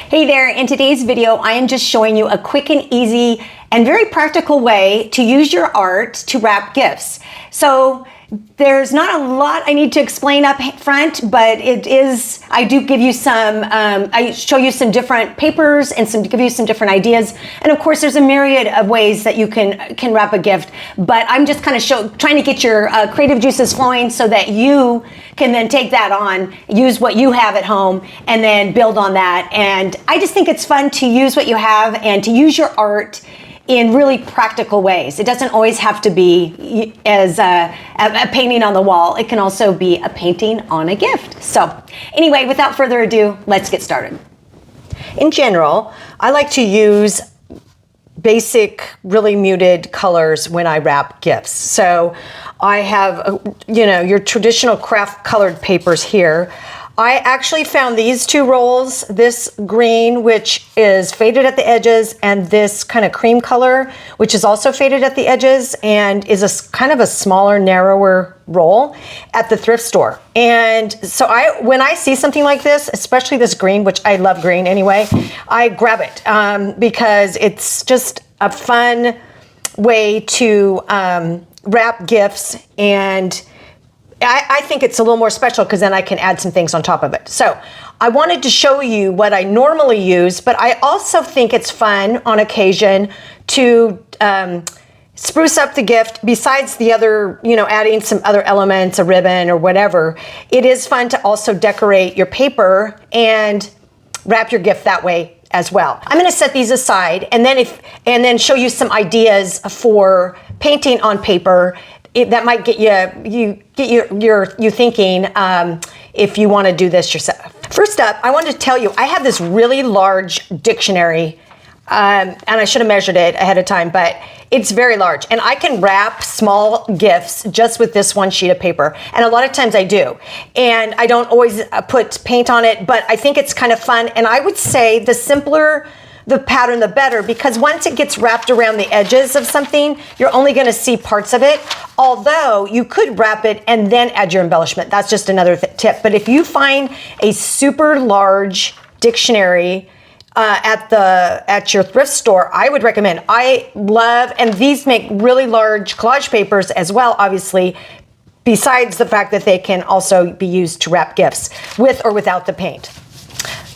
Hey there, in today's video, I am just showing you a quick and easy and very practical way to use your art to wrap gifts. So there's not a lot I need to explain up front, but I do give you some, I show you some different papers and give you some different ideas. And of course, there's a myriad of ways that you can wrap a gift, but I'm just kind of trying to get your creative juices flowing so that you can then take that on, use what you have at home, and then build on that. And I just think it's fun to use what you have and to use your art in really practical ways. It doesn't always have to be as a painting on the wall. It can also be a painting on a gift. So anyway, without further ado, let's get started. In general, I like to use basic, really muted colors when I wrap gifts. So I have, your traditional craft colored papers here. I actually found these two rolls, this green, which is faded at the edges, and this kind of cream color, which is also faded at the edges and is a kind of a smaller, narrower roll at the thrift store. And so when I see something like this, especially this green, which I love green anyway, I grab it because it's just a fun way to wrap gifts, and I think it's a little more special because then I can add some things on top of it. So I wanted to show you what I normally use, but I also think it's fun on occasion to spruce up the gift. Besides the other, adding some other elements, a ribbon or whatever, it is fun to also decorate your paper and wrap your gift that way as well. I'm going to set these aside and then show you some ideas for painting on paper that might get you thinking if you want to do this yourself. First up, I wanted to tell you I have this really large dictionary, and I should have measured it ahead of time, but it's very large, and I can wrap small gifts just with this one sheet of paper, and a lot of times I do, and I don't always put paint on it, but I think it's kind of fun. And I would say the simpler the pattern, the better, because once it gets wrapped around the edges of something, you're only going to see parts of it. Although you could wrap it and then add your embellishment. That's just another tip. But if you find a super large dictionary at your thrift store, I would recommend. I love, and these make really large collage papers as well, obviously, besides the fact that they can also be used to wrap gifts with or without the paint.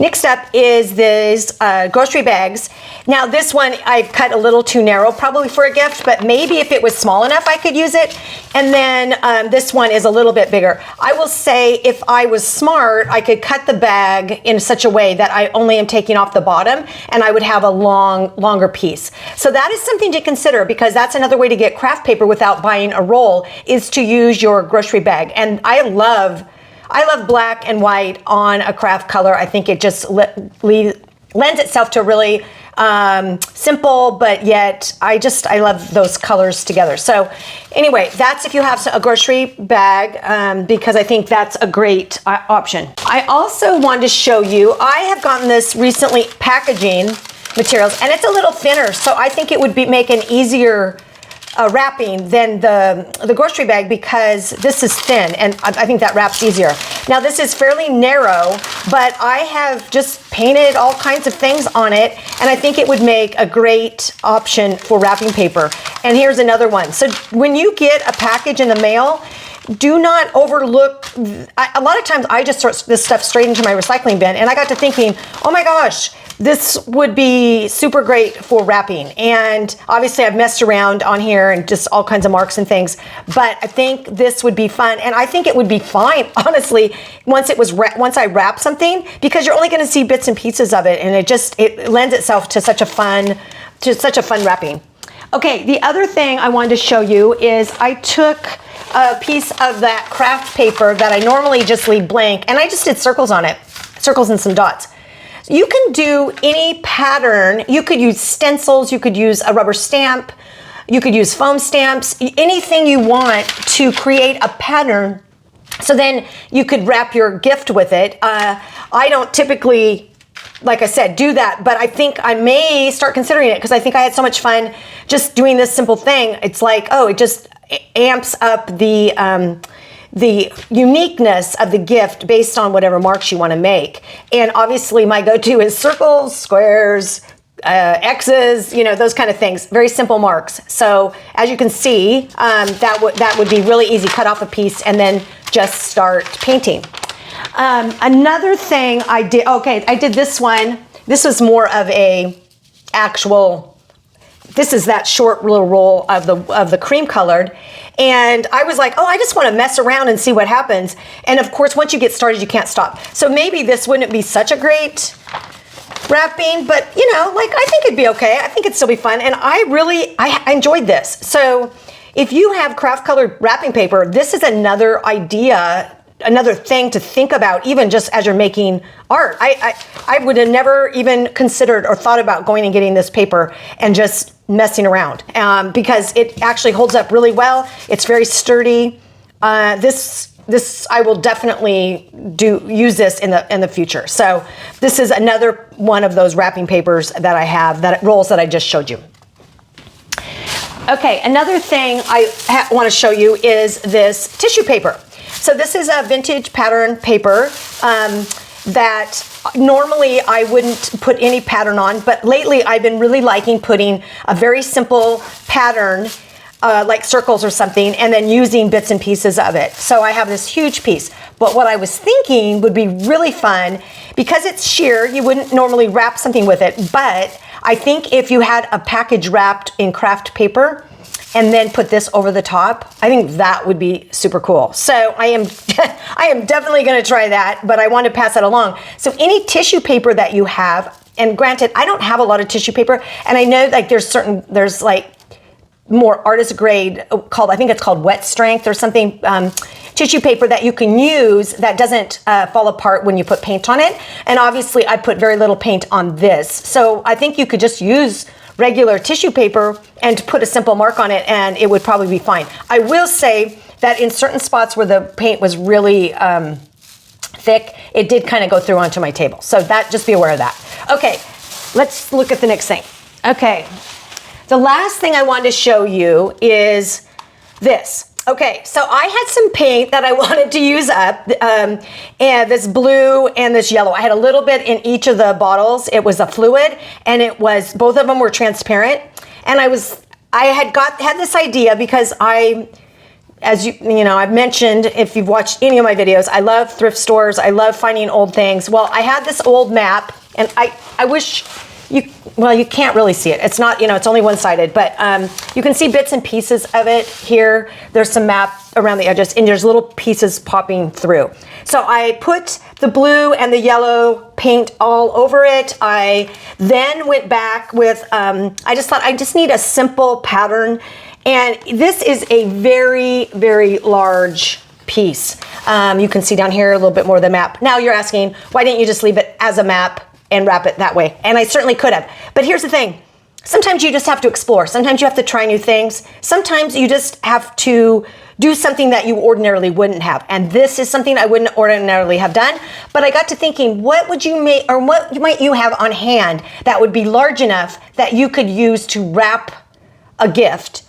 Next up is these grocery bags. Now this one I've cut a little too narrow, probably for a gift, but maybe if it was small enough I could use it. And then this one is a little bit bigger. I will say if I was smart, I could cut the bag in such a way that I only am taking off the bottom and I would have a longer piece. So that is something to consider, because that's another way to get craft paper without buying a roll, is to use your grocery bag. And I love black and white on a craft color. I think it just lends itself to a really simple, but yet I love those colors together. So anyway, that's if you have a grocery bag, because I think that's a great option. I also wanted to show you, I have gotten this recently, packaging materials, and it's a little thinner, so I think it would make an easier wrapping than the grocery bag, because this is thin and I think that wraps easier. Now this is fairly narrow, but I have just painted all kinds of things on it, and I think it would make a great option for wrapping paper. And here's another one. So when you get a package in the mail, do not overlook, a lot of times I just throw this stuff straight into my recycling bin, and I got to thinking, oh my gosh, this would be super great for wrapping. And obviously I've messed around on here and just all kinds of marks and things, but I think this would be fun. And I think it would be fine, honestly, once I wrap something, because you're only going to see bits and pieces of it, and it lends itself to such a fun wrapping. Okay, the other thing I wanted to show you is I took a piece of that craft paper that I normally just leave blank, and I just did circles on it, circles and some dots. You can do any pattern. You could use stencils, you could use a rubber stamp, you could use foam stamps, anything you want to create a pattern, so then you could wrap your gift with it. I don't typically, like I said, do that, but I think I may start considering it, because I think I had so much fun just doing this simple thing. It's like, oh, it just amps up the the uniqueness of the gift based on whatever marks you want to make. And obviously my go-to is circles, squares, X's, you know, those kind of things. Very simple marks. So as you can see, that would be really easy. Cut off a piece and then just start painting. Another thing I did, okay, I did this one. This was more of a actual, this is that short little roll of the cream colored. And I was like, oh, I just want to mess around and see what happens. And of course, once you get started, you can't stop. So maybe this wouldn't be such a great wrapping, but you know, like I think it'd be okay. I think it'd still be fun. And I enjoyed this. So if you have craft colored wrapping paper, this is another idea, another thing to think about, even just as you're making art. I would have never even considered or thought about going and getting this paper and just messing around because it actually holds up really well. It's very sturdy. This I will definitely use this in the future. So this is another one of those wrapping papers that I have, that rolls that I just showed you. Okay, another thing I want to show you is this tissue paper. So this is a vintage pattern paper that normally I wouldn't put any pattern on, but lately I've been really liking putting a very simple pattern like circles or something, and then using bits and pieces of it. So I have this huge piece. But what I was thinking would be really fun, because it's sheer, you wouldn't normally wrap something with it, but I think if you had a package wrapped in craft paper and then put this over the top, I think that would be super cool. So I am definitely gonna try that, but I want to pass that along. So any tissue paper that you have, and granted, I don't have a lot of tissue paper, and I know like there's like more artist grade called, I think it's called wet strength or something, tissue paper that you can use that doesn't fall apart when you put paint on it. And obviously I put very little paint on this. So I think you could just use regular tissue paper and put a simple mark on it and it would probably be fine. I will say that in certain spots where the paint was really thick, it did kind of go through onto my table. So that, just be aware of that. Okay, let's look at the next thing. Okay, the last thing I wanted to show you is this. Okay, so I had some paint that I wanted to use up, and this blue and this yellow. I had a little bit in each of the bottles. It was a fluid, and both of them were transparent. And I had this idea because as you know, I've mentioned, if you've watched any of my videos, I love thrift stores. I love finding old things. Well, I had this old map, and I wish you can't really see it. It's not, you know, it's only one-sided, but you can see bits and pieces of it here. There's some map around the edges, and there's little pieces popping through. So I put the blue and the yellow paint all over it. I then went back with, I just thought I just need a simple pattern. And this is a very, very large piece. You can see down here a little bit more of the map. Now you're asking, why didn't you just leave it as a map and wrap it that way? And I certainly could have. But here's the thing. Sometimes you just have to explore. Sometimes you have to try new things. Sometimes you just have to do something that you ordinarily wouldn't have. And this is something I wouldn't ordinarily have done. But I got to thinking, what would you make, or what might you have on hand that would be large enough that you could use to wrap a gift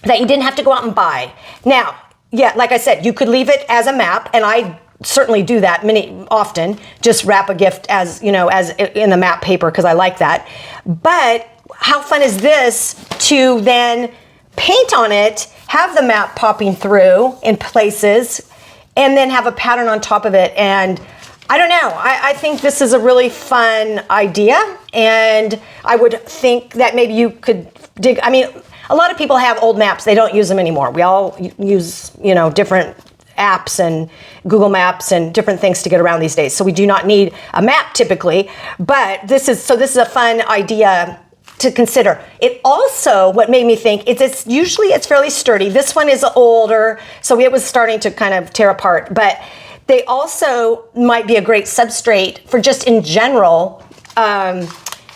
that you didn't have to go out and buy? Now, yeah, like I said, you could leave it as a map, and I certainly do that often, just wrap a gift as, you know, as in the map paper, because I like that. But how fun is this to then paint on it, have the map popping through in places, and then have a pattern on top of it? And I don't know, I think this is a really fun idea, and I would think that maybe you could dig, I mean, a lot of people have old maps, they don't use them anymore. We all use, you know, different apps and Google Maps and different things to get around these days. So we do not need a map typically, but this is a fun idea to consider. It also, what made me think, it's usually fairly sturdy. This one is older, so it was starting to kind of tear apart, but they also might be a great substrate for just in general,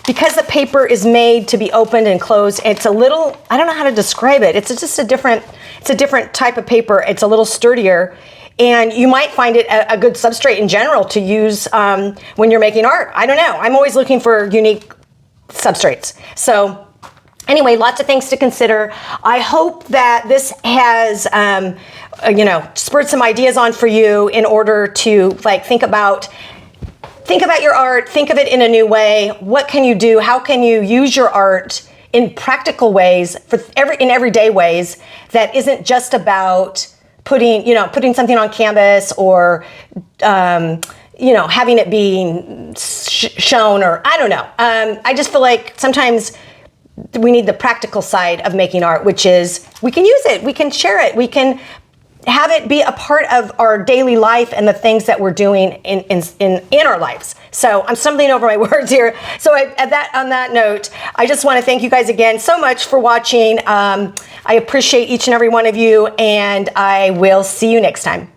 because the paper is made to be opened and closed. It's a little, I don't know how to describe it. It's just a different type of paper. It's a little sturdier, and you might find it a good substrate in general to use when you're making art. I don't know. I'm always looking for unique substrates. So Anyway, lots of things to consider. I hope that this has, spurred some ideas on for you in order to think about your art, think of it in a new way. What can you do? How can you use your art in practical ways, in everyday ways that isn't just about putting something on canvas or having it being shown, or I don't know. I just feel like sometimes we need the practical side of making art, which is we can use it, we can share it, we can have it be a part of our daily life and the things that we're doing in our lives. So I'm stumbling over my words here. So on that note, I just want to thank you guys again so much for watching. I appreciate each and every one of you, and I will see you next time.